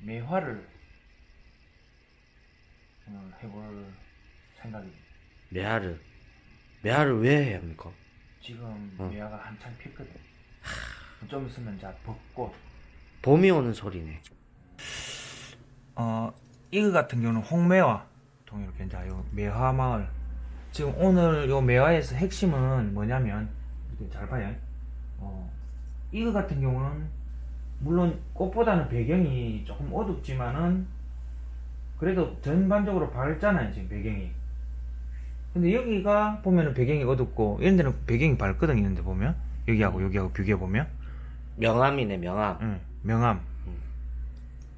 매화를 오늘 해볼 생각입니다. 매화를 왜 해야 합니까? 지금 매화가 한창 피거든. 좀 있으면 이제 벚꽃. 봄이 오는 소리네. 이거 같은 경우는 홍매화 동해로 괜찮아. 요 매화 마을. 지금 오늘 요 매화에서 핵심은 뭐냐면 이렇게 잘 봐요. 이거 같은 경우는 물론 꽃보다는 배경이 조금 어둡지만은 그래도 전반적으로 밝잖아요, 지금 배경이. 근데 여기가 보면은 배경이 어둡고 이런 데는 배경이 밝거든. 이런 데 보면 여기하고 여기하고 비교해보면 명암이네, 명암. 응, 명암.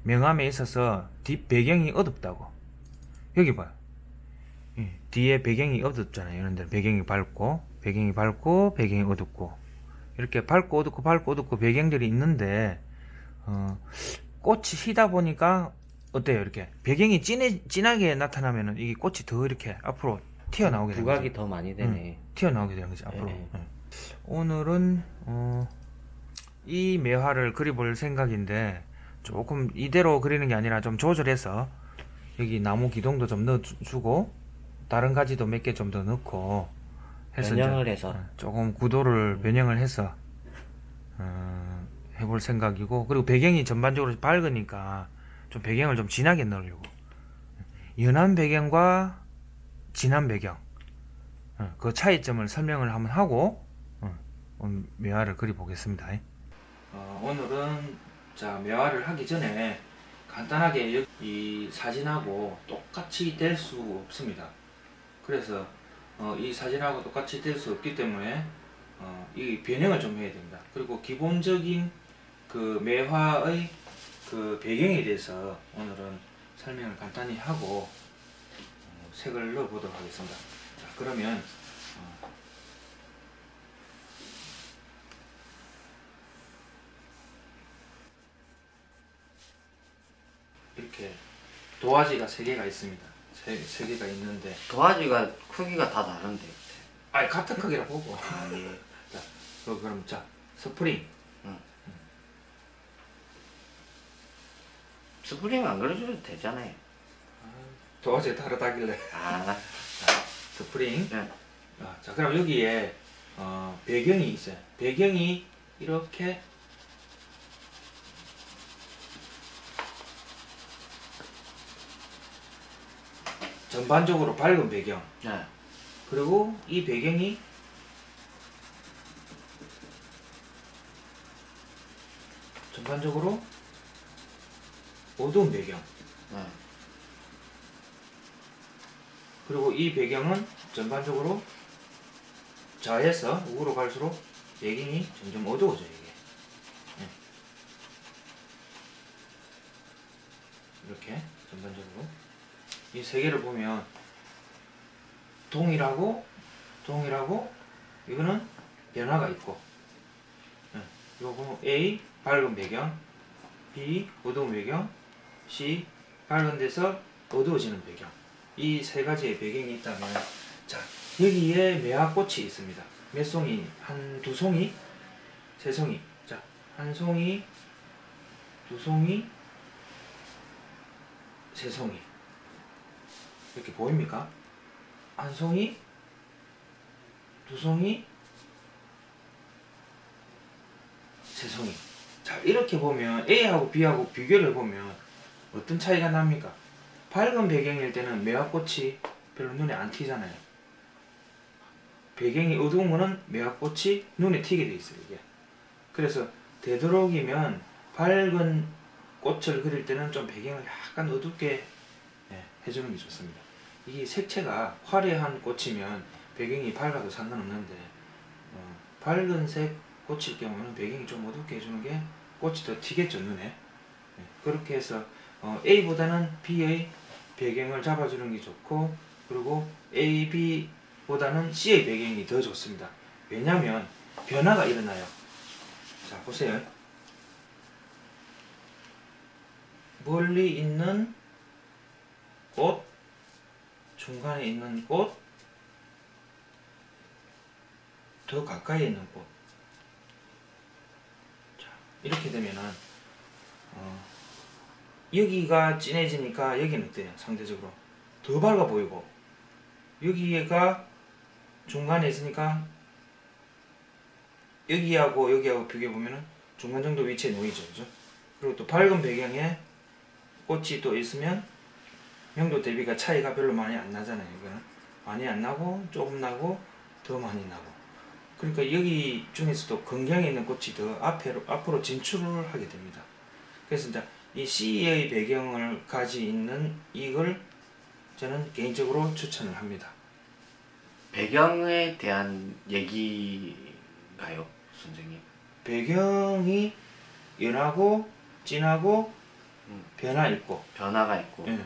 명암에 있어서 뒷 배경이 어둡다고. 여기 봐요. 뒤에 배경이 어둡잖아요. 이런 데는 배경이 밝고 배경이 어둡고 이렇게 밝고 어둡고 배경들이 있는데 꽃이 희다 보니까 어때요? 이렇게 배경이 진하게 나타나면은 이게 꽃이 더 이렇게 앞으로 튀어나오게 되는 거죠. 부각이 더 많이 되네. 튀어나오게 되는 거죠, 앞으로. 네. 오늘은 이 매화를 그려볼 생각인데 조금 이대로 그리는 게 아니라 좀 조절해서 여기 나무 기둥도 좀 넣어주고 다른 가지도 몇 개 좀 더 넣고 해서 변형을 해서 조금 구도를 변형을 해서 해볼 생각이고, 그리고 배경이 전반적으로 밝으니까 좀 배경을 좀 진하게 넣으려고 연한 배경과 진한 배경 그 차이점을 설명을 한번 하고 오늘 매화를 그려보겠습니다. 오늘은 자 매화를 하기 전에 간단하게 이 사진하고 똑같이 될 수 없습니다. 그래서 이 사진하고 똑같이 될 수 없기 때문에 이 변형을 좀 해야 됩니다. 그리고 기본적인 그 매화의 그 배경에 대해서 오늘은 설명을 간단히 하고 색을 넣어 보도록 하겠습니다. 자, 그러면 이렇게 도화지가 3개가 있습니다. 3개가 있는데 도화지가 크기가 다 다른데. 아니 같은 크기라 보고 예. 자, 그럼 자 스프링 스프링 안 그려줘도 되잖아요. 도화지가 다르다길래 아, 스프링. 네. 자 그럼 여기에 배경이 있어요. 배경이 이렇게 전반적으로 밝은 배경, 네. 그리고 이 배경이 전반적으로 어두운 배경, 네. 그리고 이 배경은 전반적으로 좌에서 우로 갈수록 배경이 점점 어두워져요. 이게 이렇게 전반적으로 이 3개를 보면 동일하고 이거는 변화가 있고, 이거 보면 A 밝은 배경, B 어두운 배경, C 밝은 데서 어두워지는 배경, 이 3가지의 배경이 있다면, 자 여기에 매화꽃이 있습니다. 몇 송이? 두 송이? 3송이. 자, 1송이, 2송이, 3송이. 이렇게 보입니까? 1송이, 2송이, 3송이. 자, 이렇게 보면 A하고 B하고 비교를 해보면 어떤 차이가 납니까? 밝은 배경일 때는 매화꽃이 별로 눈에 안 튀잖아요. 배경이 어두운 거는 매화꽃이 눈에 튀게 돼 있어요, 이게. 그래서 되도록이면 밝은 꽃을 그릴 때는 좀 배경을 약간 어둡게 해주는 게 좋습니다. 이게 색채가 화려한 꽃이면 배경이 밝아도 상관없는데 밝은 색 꽃일 경우는 배경이 좀 어둡게 해주는 게 꽃이 더 튀겠죠, 눈에. 그렇게 해서 A보다는 B의 배경을 잡아주는 게 좋고, 그리고 A, B보다는 C의 배경이 더 좋습니다. 왜냐하면 변화가 일어나요. 자, 보세요. 멀리 있는 꽃, 중간에 있는 꽃, 더 가까이 있는 꽃. 자, 이렇게 되면은 여기가 진해지니까 여기는 어때요? 상대적으로 더 밝아 보이고, 여기가 중간에 있으니까 여기하고 여기하고 비교해 보면은 중간 정도 위치에 놓이죠, 그죠? 그리고 또 밝은 배경에 꽃이 또 있으면 명도 대비가 차이가 별로 많이 안 나잖아요. 이거는 많이 안 나고 조금 나고 더 많이 나고. 그러니까 여기 중에서도 건경에 있는 꽃이 더 앞으로 진출을 하게 됩니다. 그래서 이제 이 C의 배경을 가지고 있는 이걸 저는 개인적으로 추천을 합니다. 배경에 대한 얘기가요, 선생님? 배경이 연하고 진하고 변화 있고. 변화가 있고. 예.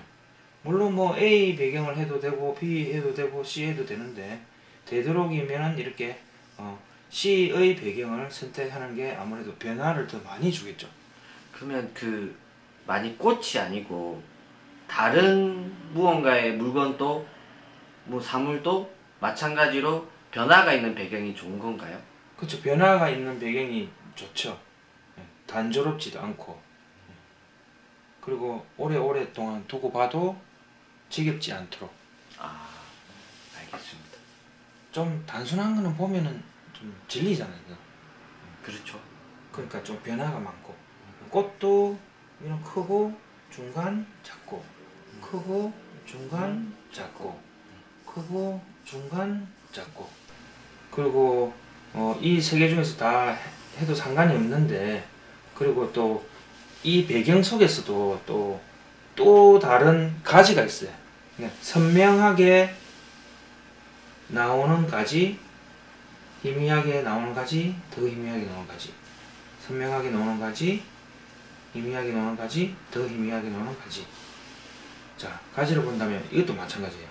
물론 뭐 A 배경을 해도 되고 B 해도 되고 C 해도 되는데 되도록이면 이렇게 C의 배경을 선택하는 게 아무래도 변화를 더 많이 주겠죠. 그러면 만약 꽃이 아니고 다른 무언가의 물건도 뭐 사물도 마찬가지로 변화가 있는 배경이 좋은 건가요? 그렇죠. 변화가 있는 배경이 좋죠. 예. 단조롭지도 않고, 그리고 오랫동안 두고 봐도 지겹지 않도록. 아, 알겠습니다. 좀 단순한 거는 보면은 좀 질리잖아요. 그렇죠. 그러니까 좀 변화가 많고, 꽃도 이런 크고 중간 작고, 크고 중간 작고, 크고 중간 작고. 그리고 이 세 개 중에서 다 해도 상관이 없는데, 그리고 또 이 배경 속에서도 또 다른 가지가 있어요. 그러니까 선명하게 나오는 가지, 희미하게 나오는 가지, 더 희미하게 나오는 가지, 선명하게 나오는 가지, 희미하게 나오는 가지, 더 희미하게 나오는 가지. 자, 가지를 본다면 이것도 마찬가지예요.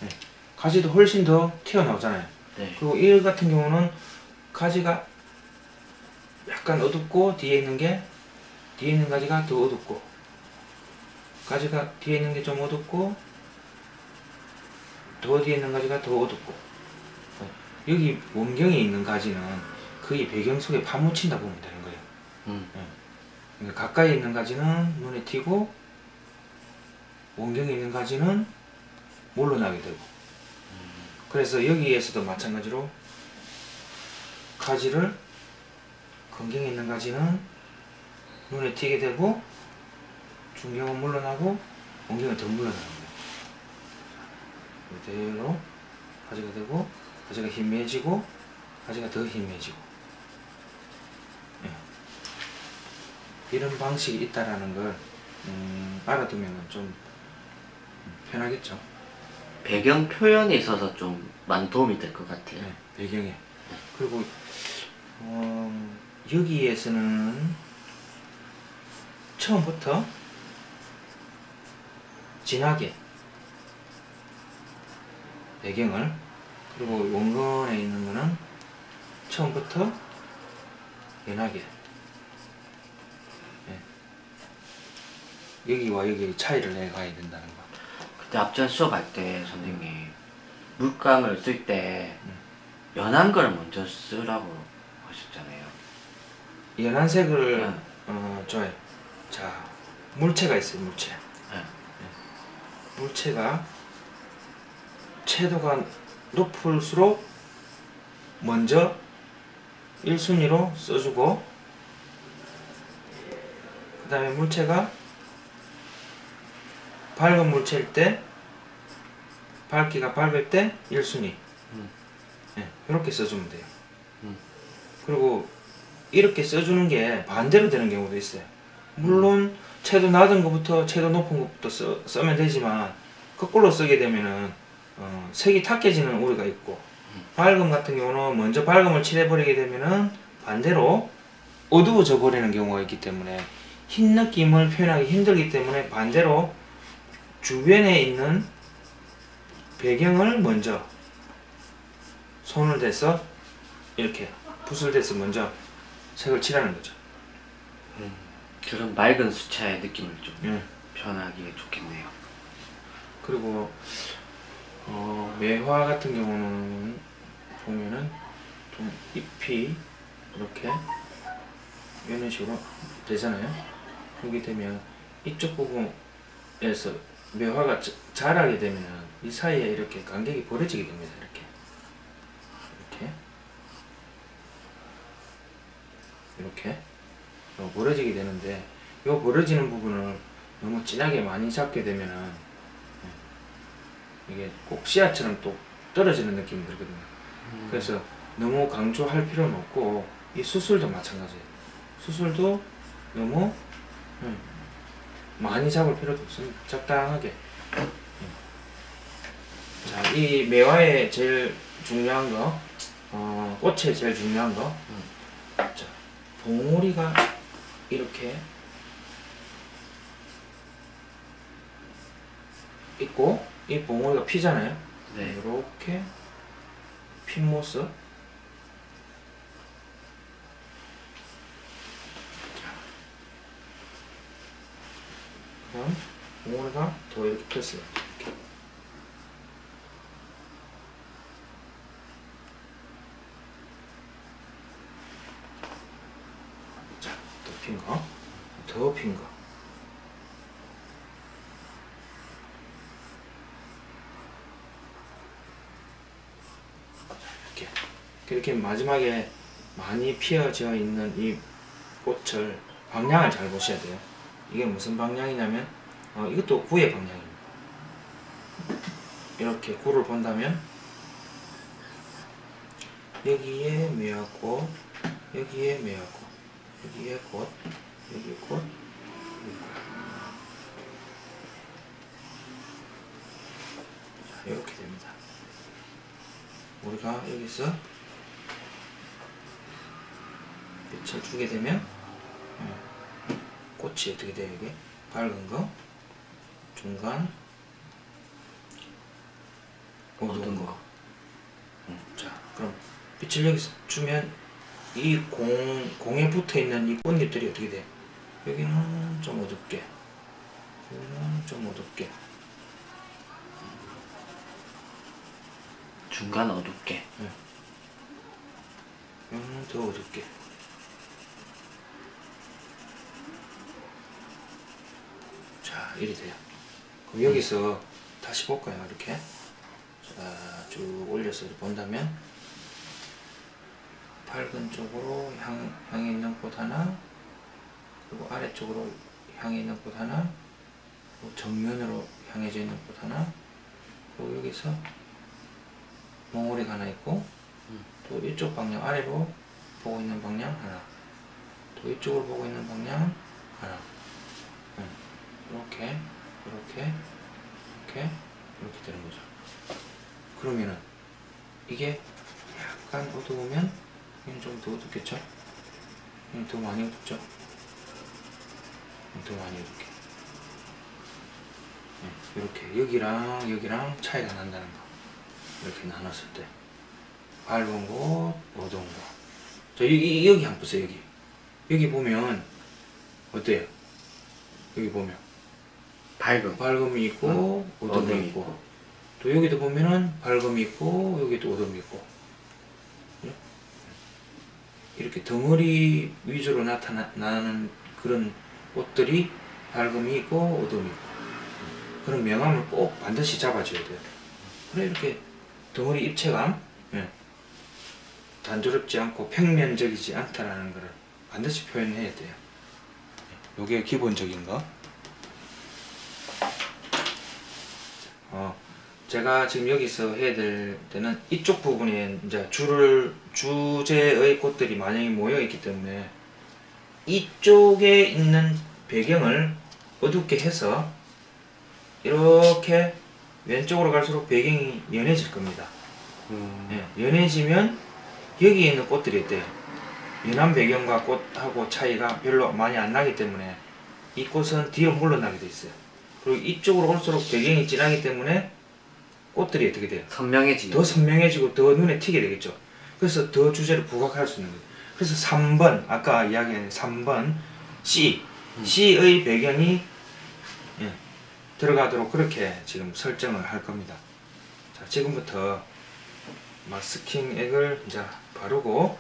네. 가지도 훨씬 더 튀어나오잖아요. 네. 그리고 이 같은 경우는 가지가 약간 어둡고 뒤에 있는 가지가 더 어둡고, 가지가 뒤에 있는 게 좀 어둡고 더 뒤에 있는 가지가 더 어둡고. 여기 원경에 있는 가지는 거의 배경 속에 파묻힌다 보면 되는 거예요. 그러니까 가까이 있는 가지는 눈에 띄고 원경에 있는 가지는 물러나게 되고. 그래서 여기에서도 마찬가지로 가지를 건경에 있는 가지는 눈에 띄게 되고 중경은 물러나고 원경은 더 물러나는 거예요. 이대로 가지가 되고 가지가 희미해지고 가지가 더 희미해지고. 예. 이런 방식이 있다라는 걸 알아두면 좀 편하겠죠. 배경 표현에 있어서 좀 많이 도움이 될 것 같아요. 네, 배경에. 그리고 여기에서는 처음부터 진하게 배경을, 그리고 원근에 있는 거는 처음부터 연하게. 네. 여기와 여기의 차이를 내가야 된다는 거. 그때 앞전 수업할 때 선생님 물감을 쓸 때 연한 걸 먼저 쓰라고 하셨잖아요. 연한 색을 좋아해. 자, 물체가 있어요. 물체. 네. 물체가 채도가 높을수록 먼저 1순위로 써주고, 그 다음에 물체가 밝은 물체일 때, 밝기가 밝을 때 1순위. 네, 이렇게 써주면 돼요. 그리고 이렇게 써주는 게 반대로 되는 경우도 있어요. 물론 채도 낮은 것부터 채도 높은 것부터 쓰면 되지만, 거꾸로 쓰게 되면은 색이 탁해지는 우려가 있고, 밝음 같은 경우는 먼저 밝음을 칠해버리게 되면은 반대로 어두워져 버리는 경우가 있기 때문에 흰 느낌을 표현하기 힘들기 때문에 반대로 주변에 있는 배경을 먼저 손을 대서 이렇게 붓을 대서 먼저 색을 칠하는 거죠. 그런 맑은 수채의 느낌을 좀 예. 표현하기에 좋겠네요. 그리고 매화 같은 경우는 보면은 좀 잎이 이렇게 이런 식으로 되잖아요. 그렇게 되면 이쪽 부분에서 매화가 자라게 되면 이 사이에 이렇게 간격이 벌어지게 됩니다. 이렇게 벌어지게 되는데, 이 벌어지는 부분을 너무 진하게 많이 잡게 되면은 이게 꼭 씨앗처럼 또 떨어지는 느낌이 들거든요. 그래서 너무 강조할 필요는 없고, 이 수술도 마찬가지예요. 수술도 너무 많이 잡을 필요도 없습니다. 적당하게. 자, 이 매화의 제일 중요한 거, 꽃의 제일 중요한 거, 자, 봉우리가 이렇게 있고, 이 봉우리가 피잖아요. 네. 이렇게 핀 모습. 그럼 봉우리가 더 이렇게 폈어요. 이렇게. 자, 더 핀 거, 더 핀 거. 이렇게 마지막에 많이 피어져 있는 이 꽃을 방향을 잘 보셔야 돼요. 이게 무슨 방향이냐면 이것도 구의 방향입니다. 이렇게 구를 본다면 여기에 매화꽃, 여기에 매화꽃, 여기에 꽃, 여기에 꽃, 여기에 꽃. 자, 이렇게 됩니다. 우리가 여기서 빛을 주게 되면 꽃이 어떻게 돼요? 이게 밝은 거, 중간, 어두운 거. 자, 그럼 빛을 여기서 주면 이 공에 붙어 있는 이 꽃잎들이 어떻게 돼? 여기는 좀 어둡게, 여기는 좀 어둡게, 중간 어둡게. 여기는 더 어둡게. 자, 이리 돼요. 그럼 여기서 다시 볼까요? 이렇게 자, 쭉 올려서 본다면 밝은 쪽으로 향해 있는 꽃 하나, 그리고 아래쪽으로 향해 있는 꽃 하나, 그리고 정면으로 향해져 있는 꽃 하나, 그리고 여기서 몽우리가 하나 있고, 또 이쪽 방향 아래로 보고 있는 방향 하나, 또 이쪽으로 보고 있는 방향 하나. 이렇게 이렇게 이렇게 이렇게 되는 거죠. 그러면은 이게 약간 어두우면 이건 좀 더 어둡겠죠? 이건 더 많이 어둡죠? 더 많이 어둡게. 이렇게 여기랑 여기랑 차이가 난다는 거. 이렇게 나눴을 때 밝은 곳, 어두운 곳. 자, 여기 한번 보세요. 여기 보면 어때요? 여기 보면 밝음이 있고 어둠이 있고, 또 여기도 보면은 밝음이 있고 여기도 어둠이 있고. 이렇게 덩어리 위주로 나타나는 그런 꽃들이 밝음이 있고 어둠이 있고, 그런 명암을 꼭 반드시 잡아줘야 돼요. 그래 이렇게 덩어리 입체감, 단조롭지 않고 평면적이지 않다라는 것을 반드시 표현해야 돼요. 요게 기본적인 거. 제가 지금 여기서 해야 될 때는 이쪽 부분에 이제 주제의 꽃들이 많이 모여 있기 때문에 이쪽에 있는 배경을 어둡게 해서 이렇게 왼쪽으로 갈수록 배경이 연해질 겁니다. 연해지면 여기에 있는 꽃들이 어때요? 연한 배경과 꽃하고 차이가 별로 많이 안 나기 때문에 이 꽃은 뒤로 물러나게 돼 있어요. 그리고 이쪽으로 올수록 배경이 진하기 때문에 꽃들이 어떻게 돼요? 선명해지죠. 더 선명해지고 더 눈에 튀게 되겠죠. 그래서 더 주제를 부각할 수 있는 거예요. 그래서 3번, 아까 이야기한 3번 C, C의 배경이 예, 들어가도록 그렇게 지금 설정을 할 겁니다. 자, 지금부터 마스킹 액을 이제 바르고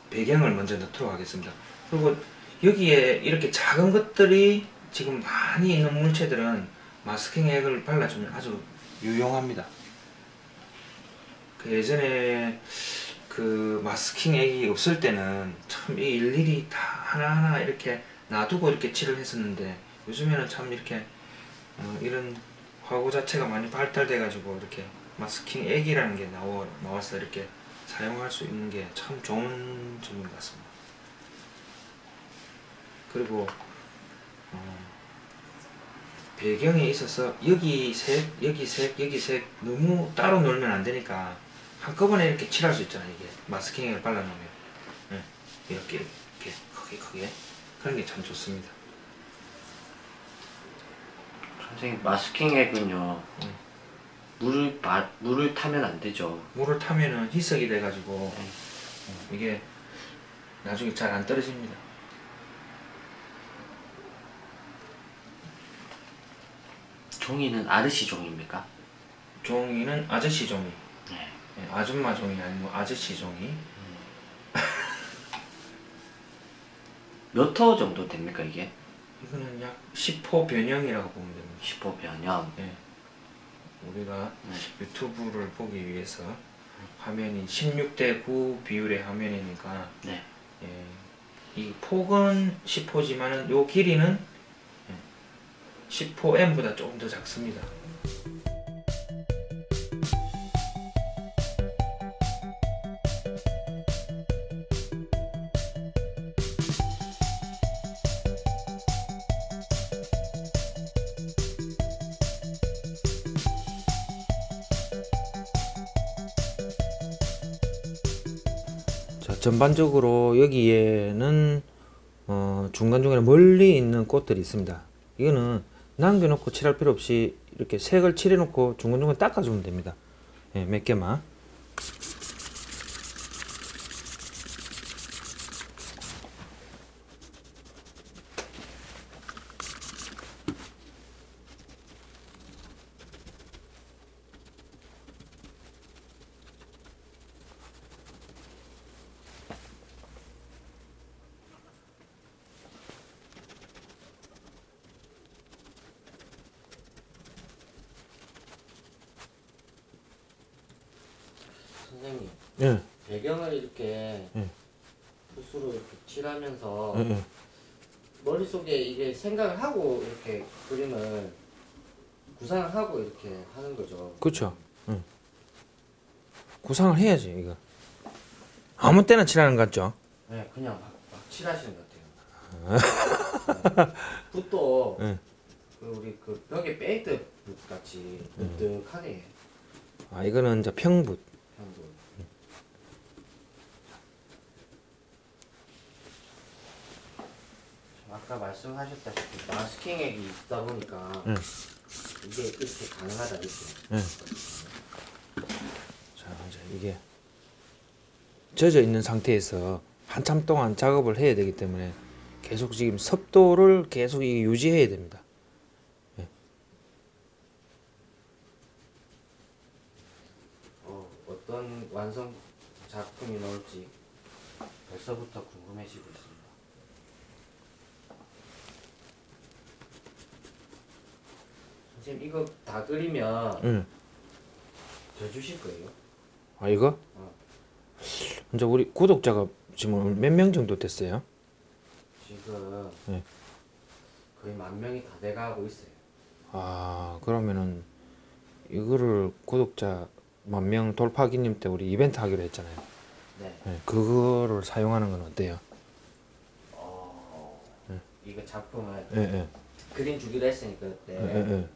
배경을 먼저 넣도록 하겠습니다. 그리고 여기에 이렇게 작은 것들이 지금 많이 있는 물체들은 마스킹 액을 발라주면 아주 유용합니다. 그 예전에 그 마스킹 액이 없을 때는 참 일일이 다 하나하나 이렇게 놔두고 이렇게 칠을 했었는데, 요즘에는 참 이렇게 이런 화구 자체가 많이 발달돼 가지고 이렇게 마스킹 액이라는 게 나와서 이렇게 사용할 수 있는 게 참 좋은 점인 것 같습니다. 그리고 배경에 있어서 여기 색, 여기 색, 여기 색 너무 따로 놀면 안 되니까 한꺼번에 이렇게 칠할 수 있잖아요. 이게 마스킹액을 발라놓으면 이렇게 크게 그런 게 참 좋습니다. 선생님, 마스킹액은요, 물을 타면 안 되죠. 물을 타면은 희석이 돼가지고 이게 나중에 잘 안 떨어집니다. 종이는 아르시 종입니까? 종이는 아저씨 종이, 네. 아줌마 종이 아니고 아저씨 종이. 몇 호 정도 됩니까, 이게? 이거는 약 10호 변형이라고 보면 됩니다. 10호 변형. 예. 우리가 유튜브를 보기 위해서 화면이 16대 9 비율의 화면이니까 네. 예, 이 폭은 10호지만은 요 길이는 10호m보다 조금 더 작습니다. 자, 전반적으로 여기에는 중간중간에 멀리 있는 꽃들이 있습니다. 이거는 남겨놓고 칠할 필요 없이 이렇게 색을 칠해놓고 중간중간 닦아주면 됩니다. 예, 몇 개만. 선생님, 예, 배경을 이렇게 예. 붓으로 이렇게 칠하면서 예, 예. 머릿속에 이게 생각을 하고 이렇게 그림을 구상을 하고 이렇게 하는 거죠. 그렇죠. 응. 구상을 해야지 이거. 아무 때나 칠하는 것 같죠? 네, 그냥 막 칠하시는 것 같아요. 네. 붓도 네. 우리 그 벽에 페인트 붓 같이 으뜩하게 아, 이거는 이제 평붓. 형도. 아까 말씀하셨다시피 마스킹액이 있다 보니까 응. 이게 이렇게 가능하다 이렇게. 응. 자, 이제 이게 젖어 있는 상태에서 한참 동안 작업을 해야 되기 때문에 계속 지금 습도를 계속 유지해야 됩니다. 어떤 완성 작품이 나올지 벌써부터 궁금해지고 있습니다. 선생님, 이거 다 그리면 응. 저 주실 거예요? 아, 이거? 이제 우리 구독자가 지금 몇 명 정도 됐어요? 지금 네. 거의 10,000명이 다 돼가고 있어요. 아, 그러면은 이거를 구독자 10,000명 돌파 기념 때 우리 이벤트 하기로 했잖아요. 네. 네, 그거를 사용하는 건 어때요? 이거 작품을 예, 예. 그림 주기로 했으니까 그때. 예, 예.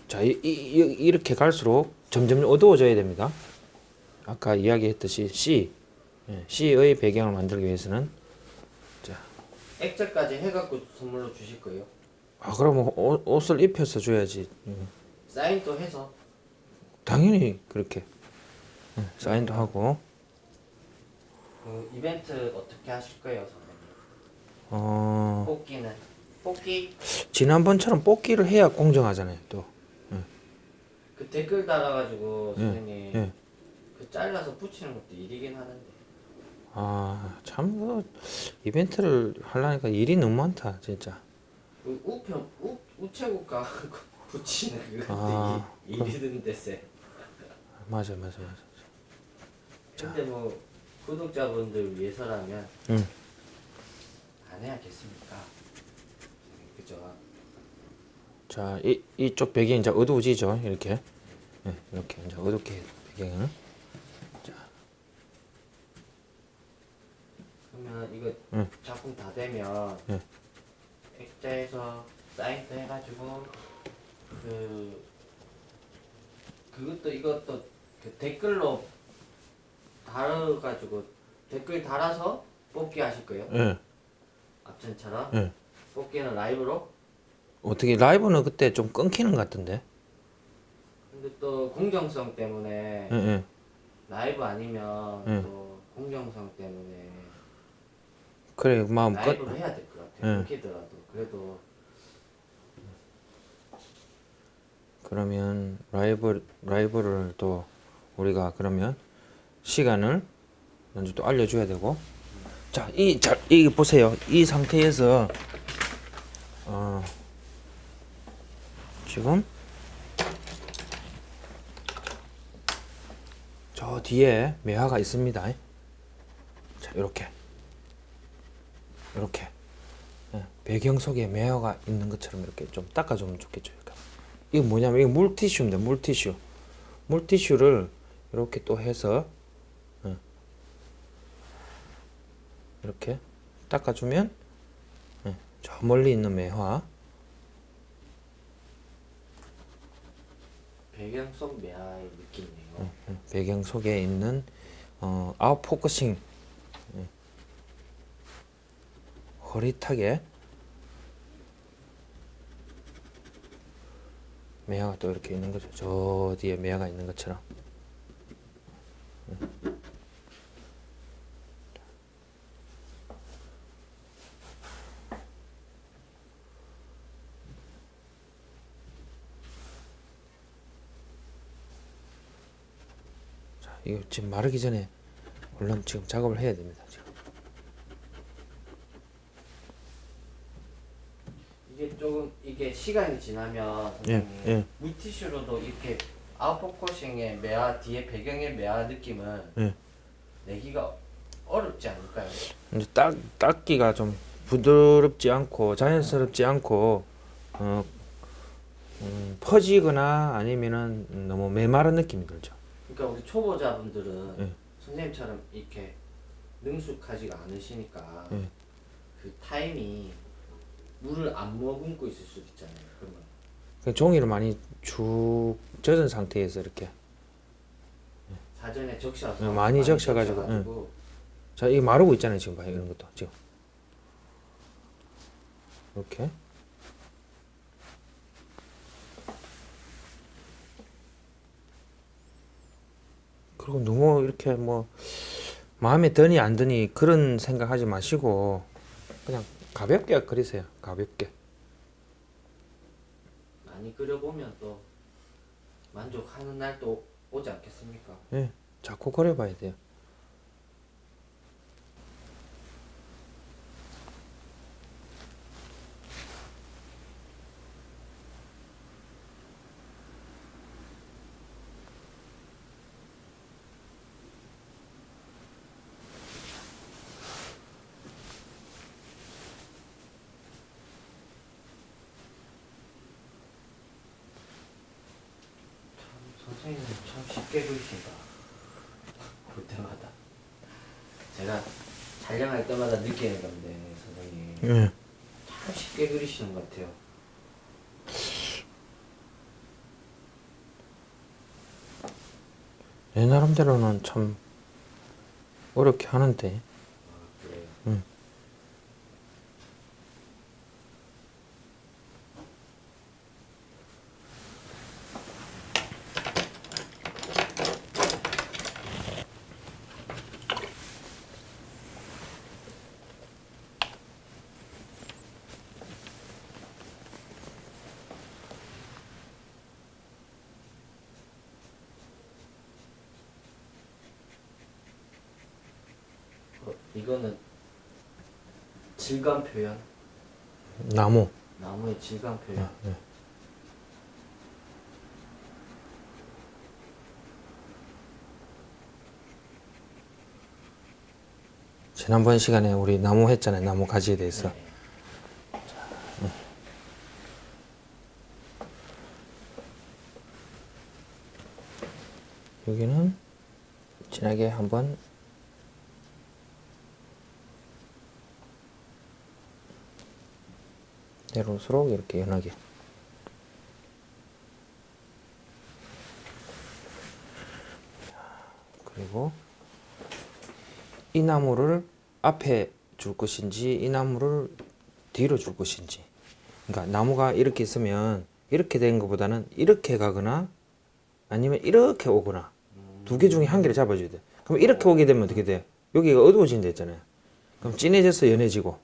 자, 이렇게 갈수록 점점 어두워져야 됩니다. 아까 이야기했듯이 C의 배경을 만들기 위해서는 자, 액자까지 해갖고 선물로 주실 거예요? 아, 그럼 옷을 입혀서 줘야지. 사인도 해서. 당연히 그렇게. 사인도 하고. 그 이벤트 어떻게 하실 거예요, 선생님? 어, 뽑기는 뽑기 지난번처럼 뽑기를 해야 공정하잖아요. 또. 그 댓글 달아가지고 예, 선생님 예. 그 잘라서 붙이는 것도 일이긴 하는데. 참, 이벤트를 하려니까 일이 너무 많다, 진짜. 그 우체국가 붙이는 그것도 아, 일이던데 쎄. 맞아. 근데 뭐 구독자분들 위해서라면 응. 안 해야겠습니까? 그죠? 자, 이쪽 배경이 이제 어두워지죠, 이렇게. 예, 이렇게 이제 어둡게 배경을. 자, 그러면 이거 응. 작품 다 되면 응. 액자에서 사인도 해가지고 그것도 이것도 그 댓글로 달아가지고 댓글 달아서 뽑기 하실 거예요? 예, 앞전처럼? 예. 뽑기는 라이브로? 어떻게 라이브는 그때 좀 끊기는 것 같던데. 근데 또 공정성 때문에 예, 예. 라이브 아니면 응. 또 공정성 때문에 그래, 마음 라이브로 해야 될 것 같아요. 응. 끊기더라도 그래도 그러면 라이브를 또 우리가 그러면 시간을 먼저 또 알려줘야 되고. 자, 이 보세요. 이 상태에서 지금 저 뒤에 매화가 있습니다. 자, 이렇게 예, 배경 속에 매화가 있는 것처럼 이렇게 좀 닦아주면 좋겠죠. 이렇게. 이거 뭐냐면 이거 물티슈입니다. 물티슈를 이렇게 또 해서 이렇게 닦아주면 저 멀리 있는 매화, 배경 속 매화의 느낌이네요. 배경 속에 있는 아웃 포커싱, 흐릿하게 매화가 또 이렇게 있는 거죠. 저 뒤에 매화가 있는 것처럼. 자, 이거 지금 마르기 전에 얼른 지금 작업을 해야 됩니다. 지금. 이게 시간이 지나면 예, 선생님 예. 물티슈로도 이렇게 아웃포커싱의 매화 뒤에 배경의 매화 느낌은 예. 내기가 어렵지 않을까요? 이제 닦기가 좀 부드럽지 않고 자연스럽지 않고 퍼지거나 아니면은 너무 메마른 느낌이 들죠. 그러니까 우리 초보자분들은 예. 선생님처럼 이렇게 능숙하지가 않으시니까 예. 그 타임이 물을 안 머금고 있을 수도 있잖아요. 그러면 그 종이를 많이 축 젖은 상태에서 이렇게 사전에 적셔서 많이 적셔가지고, 자, 이게 마르고 있잖아요. 지금 봐요. 이런 것도 지금 이렇게. 그리고 너무 이렇게 뭐 마음에 드니 안 드니 그런 생각하지 마시고 그냥 가볍게 그리세요. 가볍게. 많이 그려보면 또 만족하는 날도 오지 않겠습니까? 예, 자꾸 그려봐야 돼요. 선생님은 참 쉽게 그리신다. 볼 때마다 제가 촬영할 때마다 느끼는 건데 선생님 예. 참 쉽게 그리시는 것 같아요. 내 나름대로는 참 어렵게 하는데. 그래요. 이거는 질감 표현. 나무. 나무의 질감 표현. 네. 지난번 시간에 우리 나무 했잖아요. 나무 가지에 대해서. 네. 여기는 진하게 한번 내려올수록 이렇게 연하게. 그리고 이 나무를 앞에 줄 것인지 이 나무를 뒤로 줄 것인지. 그러니까 나무가 이렇게 있으면 이렇게 된 것보다는 이렇게 가거나 아니면 이렇게 오거나 두 개 중에 한 개를 잡아줘야 돼. 그럼 이렇게 오게 되면 어떻게 돼? 여기가 어두워진다 했잖아요. 그럼 진해져서 연해지고,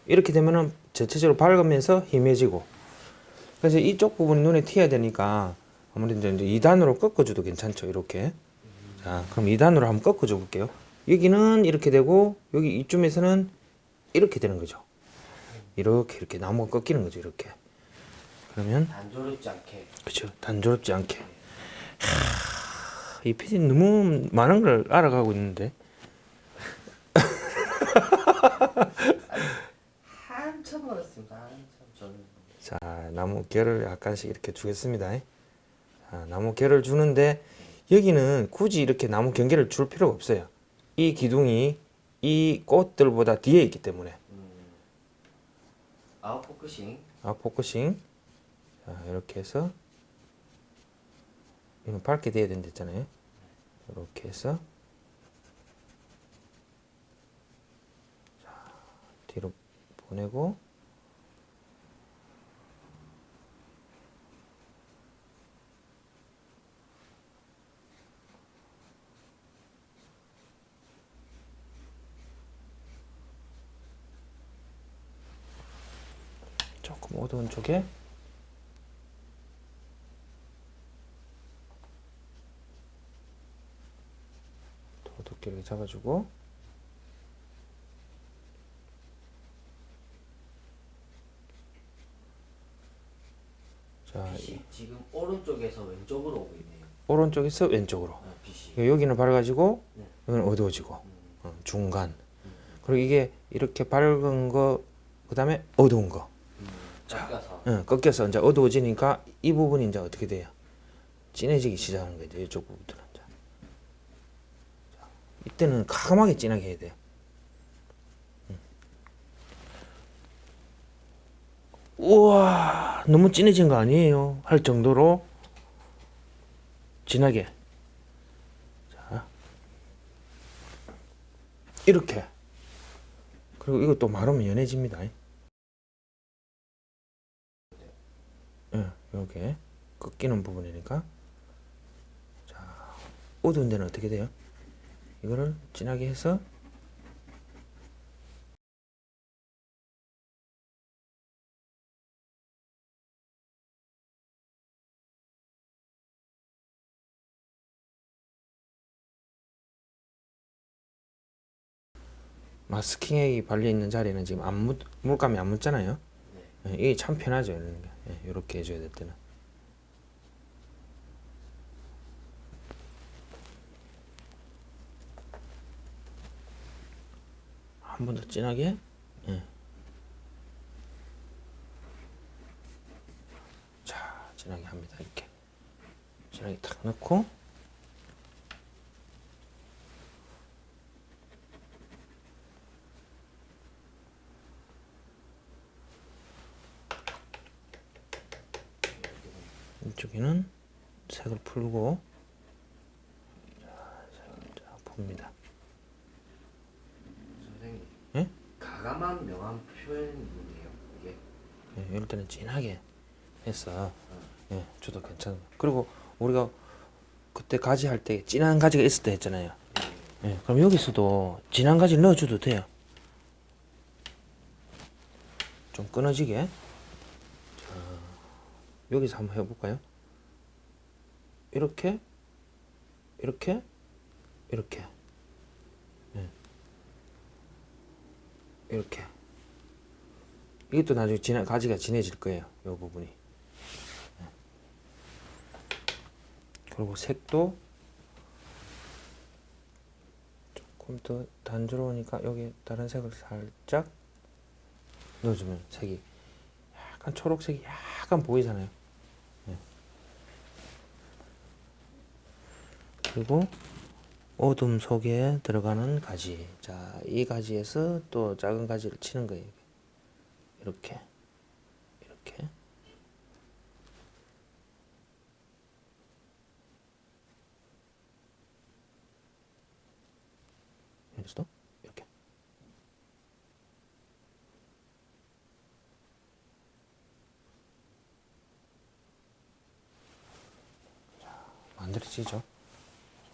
이렇게 되면은 전체적으로 밝으면서 희미해지고. 그래서 이쪽 부분이 눈에 튀어야 되니까 아무래도 이제 2단으로 꺾어줘도 괜찮죠. 이렇게. 자, 그럼 2단으로 한번 꺾어줘 볼게요. 여기는 이렇게 되고 여기 이쯤에서는 이렇게 되는 거죠. 이렇게 나무가 꺾이는 거죠. 이렇게. 그러면 단조롭지 않게. 그렇죠. 단조롭지 않게. 이 PD 너무 많은 걸 알아가고 있는데. 한참 멀었습니다. 한참 저는. 자, 나무 결을 약간씩 이렇게 주겠습니다. 자, 나무 결을 주는데 여기는 굳이 이렇게 나무 경계를 줄 필요가 없어요. 이 기둥이 이 꽃들보다 뒤에 있기 때문에. 아웃포커싱. 포커싱. 자, 이렇게 해서 이건 밝게 돼야 된다 했잖아요. 이렇게 해서 자, 뒤로 보내고 조금 어두운 쪽에 더 두께를 잡아주고 자, 빛이 지금 오른쪽에서 왼쪽으로 오고 있네요. 오른쪽에서 왼쪽으로. 빛이. 여기는 밝아지고 네. 여기는 어두워지고 중간. 그리고 이게 이렇게 밝은 거 그다음에 어두운 거. 깎여서. 꺾여서 이제 어두워지니까 이 부분이 이제 어떻게 돼요? 진해지기 시작하는 거죠. 이쪽 부분들은. 자, 이때는 가감하게 진하게 해야 돼요. 우와, 너무 진해진 거 아니에요? 할 정도로 진하게. 자, 이렇게. 그리고 이것도 마르면 연해집니다. 이렇게 꺾이는 부분이니까. 자, 어두운 데는 어떻게 돼요? 이거를 진하게 해서 마스킹액이 발려있는 자리는 지금 물감이 안 묻잖아요. 이게 참 편하죠. 이런 게. 이렇게 해줘야 될 때는. 한 번 더 진하게. 자, 진하게 합니다. 이렇게. 진하게 탁 넣고. 이쪽에는 색을 풀고 자, 색을 쫙 풉니다. 선생님. 예? 가감한 명암 표현이네요. 이게. 이럴 때는 진하게 해서 줘도 괜찮아요. 그리고 우리가 그때 가지 할 때 진한 가지가 있을 때 했잖아요. 그럼 여기서도 진한 가지 넣어줘도 돼요. 좀 끊어지게. 자, 여기서 한번 해볼까요? 이렇게, 이렇게, 이렇게. 이렇게. 이것도 나중에 가지가 진해질 거예요. 이 부분이. 그리고 색도 조금 더 단조로우니까 여기 다른 색을 살짝 넣어주면 색이 약간 초록색이 약간 보이잖아요. 그리고 어둠 속에 들어가는 가지. 자, 이 가지에서 또 작은 가지를 치는 거예요. 이렇게. 이렇게. 여기서도 이렇게. 자, 만들어지죠.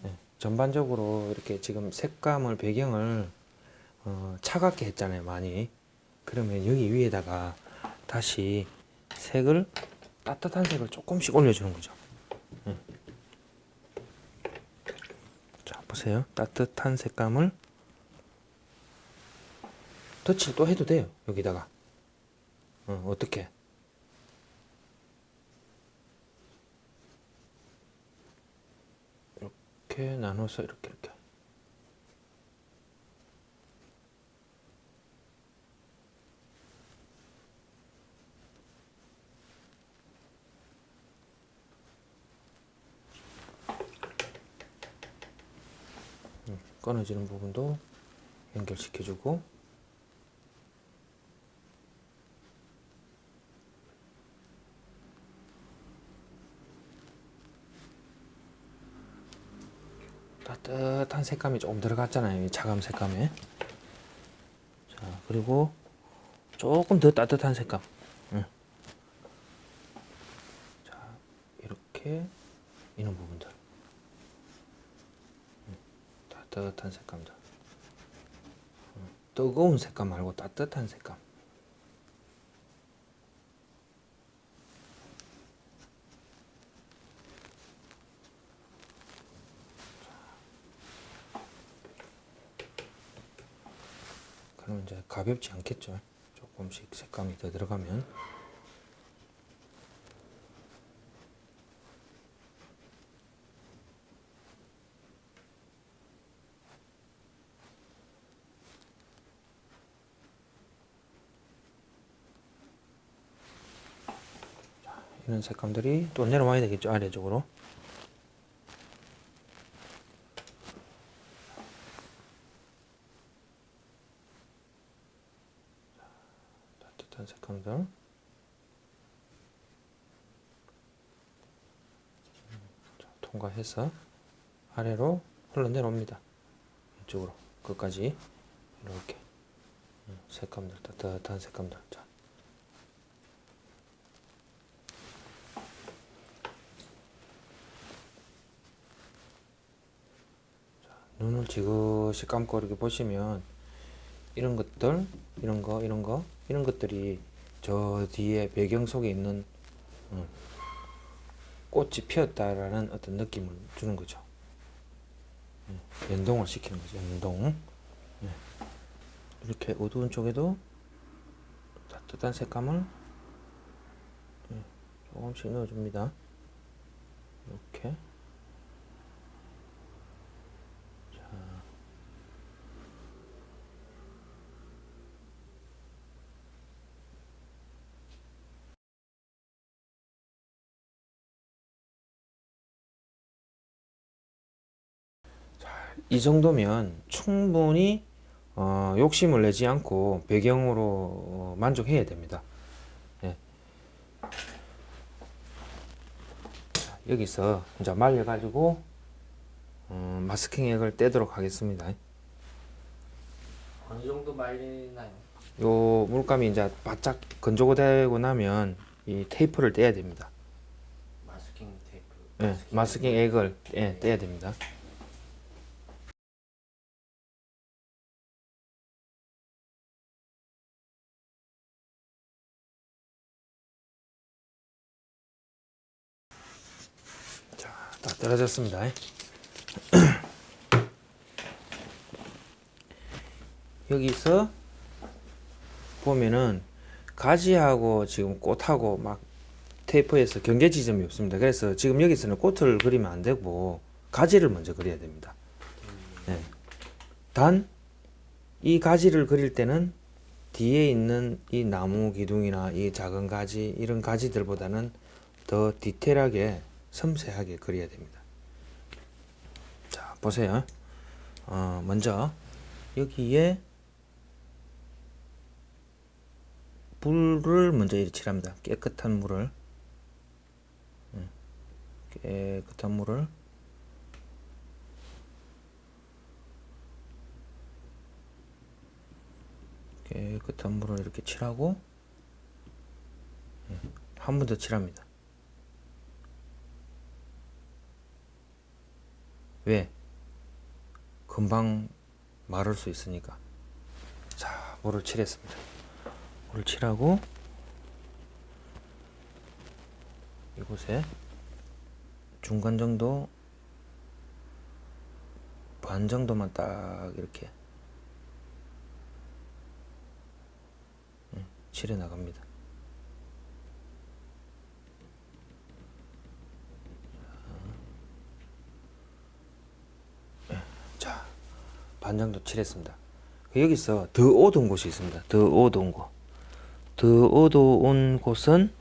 네. 전반적으로 이렇게 지금 색감을 배경을 차갑게 했잖아요, 많이. 그러면 여기 위에다가 다시 색을 따뜻한 색을 조금씩 올려주는 거죠. 자, 보세요. 따뜻한 색감을 터치를 또 해도 돼요. 여기다가 어떻게? 이렇게 나눠서 이렇게. 끊어지는 부분도 연결시켜주고. 따뜻한 색감이 조금 들어갔잖아요. 이 차감 색감에. 자, 그리고 조금 더 따뜻한 색감. 자, 이렇게 이런 부분들. 따뜻한 색감들. 뜨거운 색감 말고 따뜻한 색감. 그러면 이제 가볍지 않겠죠. 조금씩 색감이 더 들어가면. 자, 이런 색감들이 또 내려와야 되겠죠. 아래쪽으로. 따뜻한 색감들. 자, 통과해서 아래로 흘러내려옵니다. 이쪽으로 끝까지 이렇게 색감들, 따뜻한 색감들. 자, 눈을 지그시 감고 이렇게 보시면 이런 것들, 이런 것들이 저 뒤에 배경 속에 있는 꽃이 피었다라는 어떤 느낌을 주는 거죠. 연동을 시키는 거죠. 연동. 이렇게 어두운 쪽에도 따뜻한 색감을 조금씩 넣어줍니다. 이렇게. 이 정도면 충분히 욕심을 내지 않고 배경으로 만족해야 됩니다. 예. 자, 여기서 이제 말려가지고 마스킹 액을 떼도록 하겠습니다. 어느 정도 말리나요? 요 물감이 이제 바짝 건조되고 나면 이 테이프를 떼야 됩니다. 마스킹 테이프. 예, 마스킹 액을 떼야 됩니다. 자, 다 떨어졌습니다. 여기서 보면은 가지하고 지금 꽃하고 막 테이프에서 경계 지점이 없습니다. 그래서 지금 여기서는 꽃을 그리면 안 되고 가지를 먼저 그려야 됩니다. 예. 단 이 가지를 그릴 때는 뒤에 있는 이 나무 기둥이나 이 작은 가지 이런 가지들보다는 더 디테일하게 섬세하게 그려야 됩니다. 자, 보세요. 먼저 여기에 물을 먼저 이렇게 칠합니다. 깨끗한 물을. 깨끗한 물을. 깨끗한 물을 이렇게 칠하고 한 번 더 칠합니다. 왜? 금방 마를 수 있으니까. 자, 물을 칠했습니다. 물을 칠하고 이곳에 중간 정도 반 정도만 딱 이렇게 칠해 나갑니다. 자, 반 정도 칠했습니다. 여기서 더 어두운 곳이 있습니다. 더 어두운 곳. 더 어두운 곳은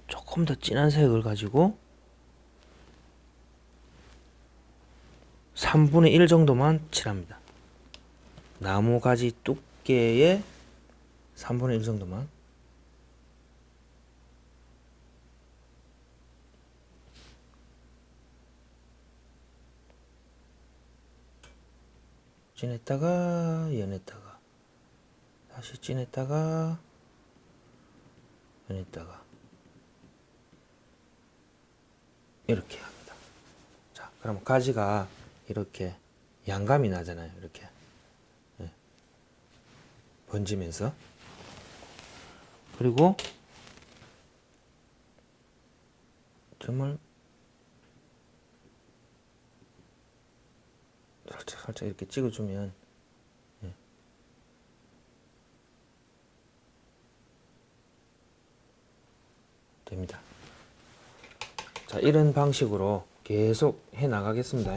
조금 더 진한 색을 가지고 3분의 1 정도만 칠합니다. 나무 가지 두께의 3분의 1 정도만. 진했다가 연했다가 다시 진했다가 연했다가 이렇게 합니다. 자, 그럼 가지가 이렇게 양감이 나잖아요. 이렇게 번지면서. 그리고 점을 살짝 이렇게 찍어주면 됩니다. 자, 이런 방식으로 계속 해 나가겠습니다.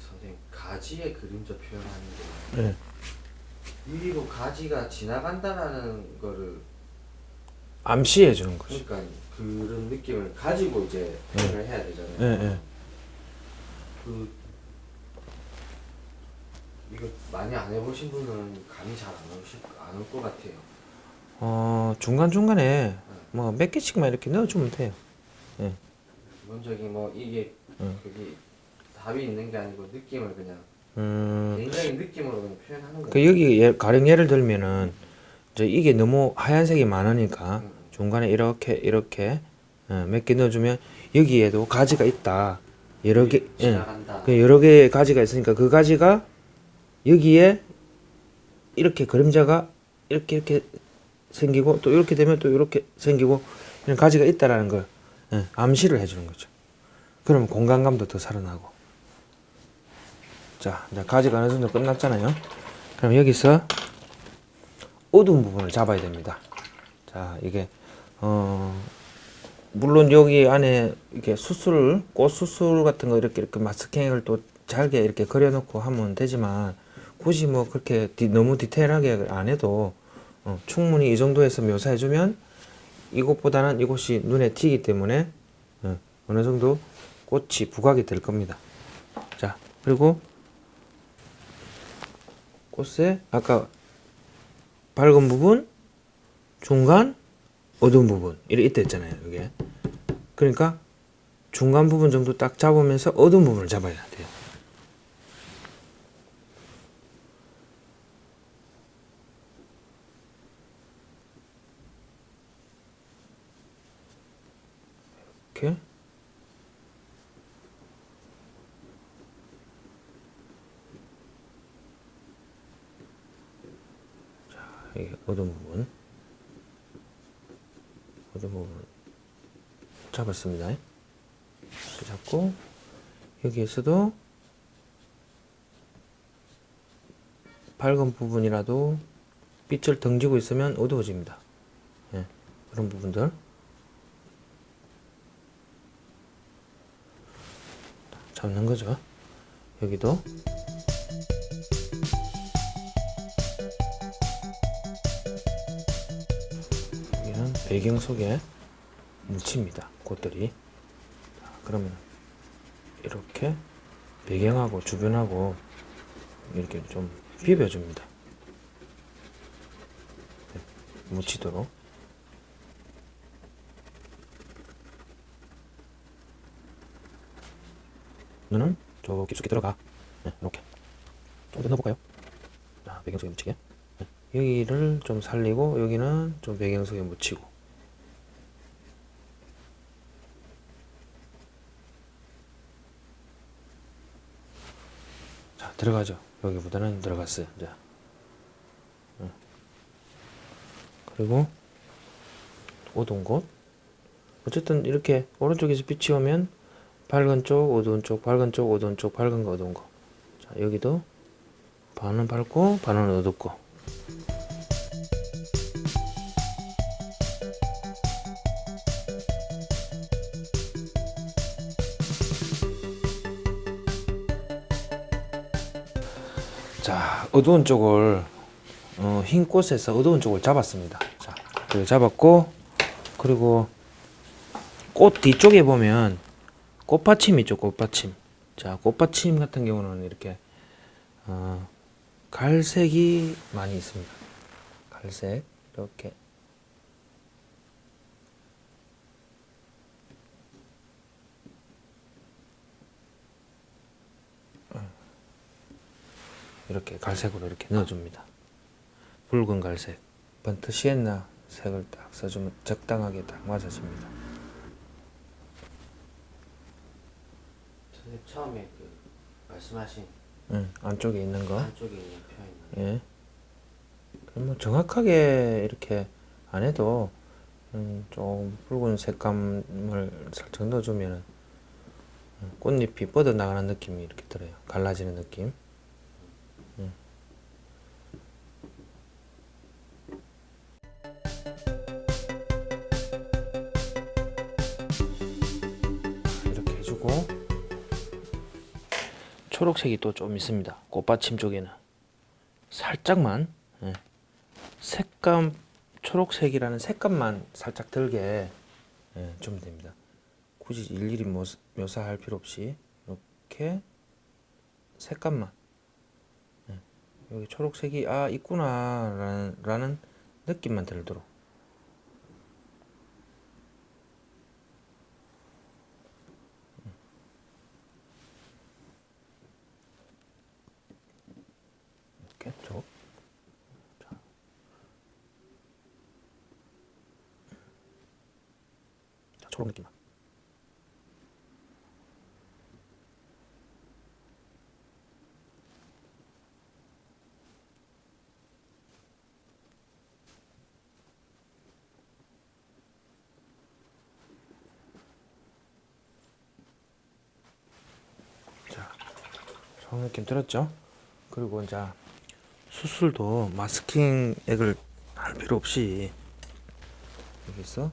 선생님, 가지의 그림자 표현하는데 네. 위로 가지가 지나간다라는 거를 암시해 주는 거죠. 그러니까 그런 느낌을 가지고 이제 표현을 해야 되잖아요. 네. 그 이거 많이 안 해보신 분은 감이 잘 안 올 것 같아요. 중간중간에 뭐 몇 개씩만 이렇게 넣어주면 돼요. 기본적인 뭐 이게 그게 답이 있는 게 아니고 느낌을 그냥 개인적인 느낌으로 그냥 표현하는 거예요. 그 여기 가령 예를 들면은 이제 이게 너무 하얀색이 많으니까 중간에 이렇게 몇 개 넣어주면 여기에도 가지가 있다. 여러 개, 지나간다. 그 여러 개의 가지가 있으니까 그 가지가 여기에 이렇게 그림자가 이렇게 생기고 또 이렇게 되면 또 이렇게 생기고 이런 가지가 있다라는 걸 암시를 해주는 거죠. 그러면 공간감도 더 살아나고. 자, 이제 가지가 어느 정도 끝났잖아요. 그럼 여기서 어두운 부분을 잡아야 됩니다. 자, 이게 물론 여기 안에 이렇게 수술, 꽃 수술 같은 거 이렇게 마스킹을 또 잘게 이렇게 그려놓고 하면 되지만 굳이 뭐 그렇게 너무 디테일하게 안 해도 충분히 이 정도에서 묘사해주면 이곳보다는 이곳이 눈에 띄기 때문에 어느 정도 꽃이 부각이 될 겁니다. 자, 그리고 꽃에 아까 밝은 부분, 중간, 어두운 부분 이렇게 있다 했잖아요. 이게 그러니까 중간 부분 정도 딱 잡으면서 어두운 부분을 잡아야 돼요. 이렇게 어두운 부분 잡았습니다. 이렇게 잡고 여기에서도 밝은 부분이라도 빛을 등지고 있으면 어두워집니다. 예, 그런 부분들 잡는 거죠. 여기도 여기는 배경 속에 뭉칩니다. 꽃들이. 자, 그러면 이렇게 배경하고 주변하고 이렇게 좀 비벼줍니다. 네, 묻히도록. 눈은 저 깊숙이 들어가. 네, 이렇게 좀 더 넣어볼까요? 자, 배경 속에 묻히게. 네, 여기를 좀 살리고 여기는 좀 배경 속에 묻히고. 자, 들어가죠. 여기보다는 들어갔어요. 자, 그리고 어두운 곳. 어쨌든 이렇게 오른쪽에서 빛이 오면 밝은 쪽, 어두운 쪽, 밝은 쪽, 어두운 쪽, 밝은 거, 어두운 거. 자, 여기도 반은 밝고 반은 어둡고. 자, 어두운 쪽을 흰 꽃에서 어두운 쪽을 잡았습니다. 자, 그리고 잡았고, 그리고 꽃 뒤쪽에 보면 꽃받침 있죠, 꽃받침. 자, 꽃받침 같은 경우는 이렇게 갈색이 많이 있습니다. 갈색 이렇게. 이렇게 갈색으로 이렇게 넣어줍니다. 붉은 갈색, 번트 시엔나 색을 딱 써주면 적당하게 딱 맞아집니다. 선생님 처음에 그 말씀하신 안쪽에 있는 거. 안쪽에 있는 표현. 예. 그럼 뭐 정확하게 이렇게 안 해도 좀 붉은 색감을 살짝 넣어주면 꽃잎이 뻗어나가는 느낌이 이렇게 들어요. 갈라지는 느낌. 이렇게 해주고 초록색이 또 좀 있습니다. 꽃받침 쪽에는 살짝만 색감 초록색이라는 색감만 살짝 들게 주면 됩니다. 굳이 일일이 묘사할 필요 없이 이렇게 색감만 여기 초록색이 있구나 라는 느낌만 들도록. 이렇게 쭉. 자, 초록 느낌만. 자, 초록 느낌 들었죠? 그리고 이제 수술도 마스킹 액을 할 필요 없이 여기서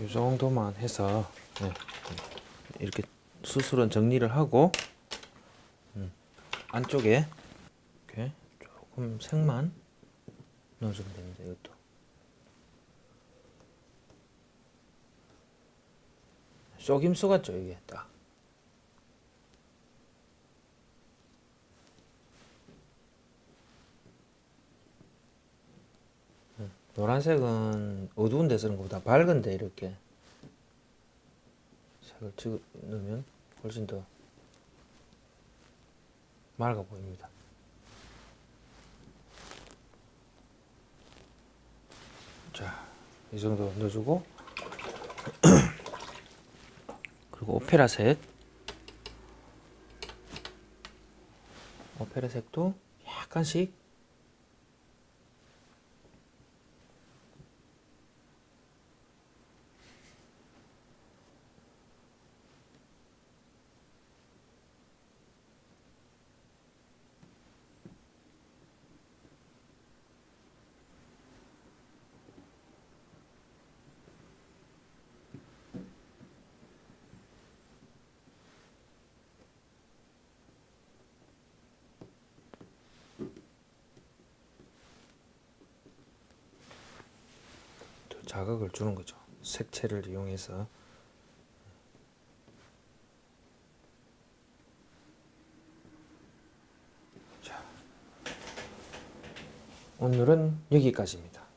이 정도만 해서 이렇게 수술은 정리를 하고 안쪽에 이렇게 조금 색만 넣어주면 됩니다. 이것도 속임수 같죠, 이게 딱. 노란색은 어두운 데 쓰는 것보다 밝은데 이렇게 색을 넣으면 훨씬 더 맑아 보입니다. 자, 이 정도 넣어주고 그리고 오페라색 오페라색도 약간씩 더 자극을 주는 거죠. 색채를 이용해서. 자, 오늘은 여기까지입니다.